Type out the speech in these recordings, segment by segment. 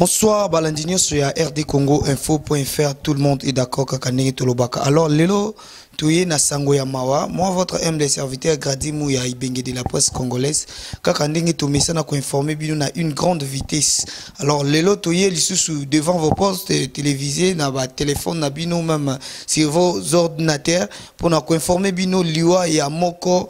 Bonsoir, Balandinho sur RD Congo Info.fr. Tout le monde est d'accord Kakandenge Tolobaka. Alors, Lelo, Touye na Sango ya Mawa. Moi, votre humble serviteur Gradi Mouya Ibenge de la presse congolaise. Kakandenge Tomesa na ko informer bino na une grande vitesse. Alors, Lelo, Touye lisusu devant vos postes télévisés, na ba téléphone na bino même sur vos ordinateurs pour na ko informer bino liwa ya moko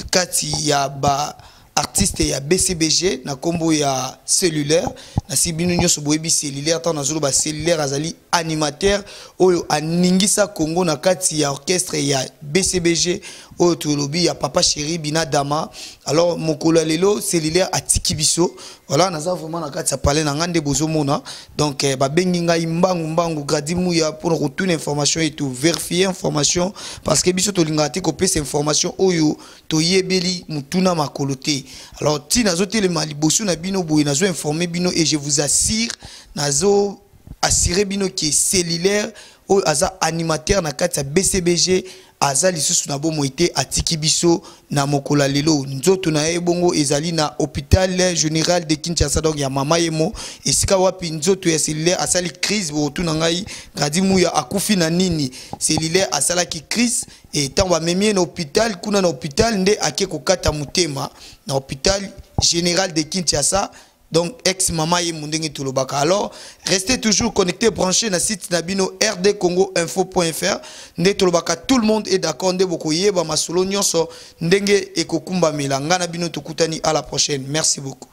kati ya ba artiste ya BCBG na kombo ya cellulaire na sibinu nyoso boyebi cellulaire tant na zolo ba cellulaire azali animateur oyo aningisa Congo na kati ya orchestre ya BCBG oyo tolobi ya Papa Chéri Bina Dama. Alors mokolo lelo cellulaire atiki biso voilà naza vraiment na kati ya parler na ngande bozomona donc ba bengi ngai mbangu Gradi Mouya pour retourner information et tout vérifier information parce que biso tolinga te ko pesa information oyo toyebeli mutuna makolote. Alors ti nazo telema liboso na bino boye nazo informer bino et je vous assure nazo assurer bino qui est cellulaire ou aza animateur na kati ya BCBG aza lisusu na bomo ite atiki biso na mokola lelo nzoto na ebongo ezali na hôpital général de Kinshasa donc ya mama yemo esika wapi nzoto ya cellulaire asali crise bo tuna ngai Gradi Mouya akufi na nini cellulaire asala ki crise et tant ba memie na hôpital kuna na hôpital nde ake kokata mutema na hôpital général de Kinshasa. Donc, ex-maman et Mundenge Tulobaka. Alors, restez toujours connectés, branchés dans le site Nabino rdcongoinfo.fr. Nde Tulobaka, tout le monde est d'accord. Nde Bokoye, Bamasolo, Nyonso, Ndenge et Kokumba Melanga Nabino Tukutani. À la prochaine. Merci beaucoup.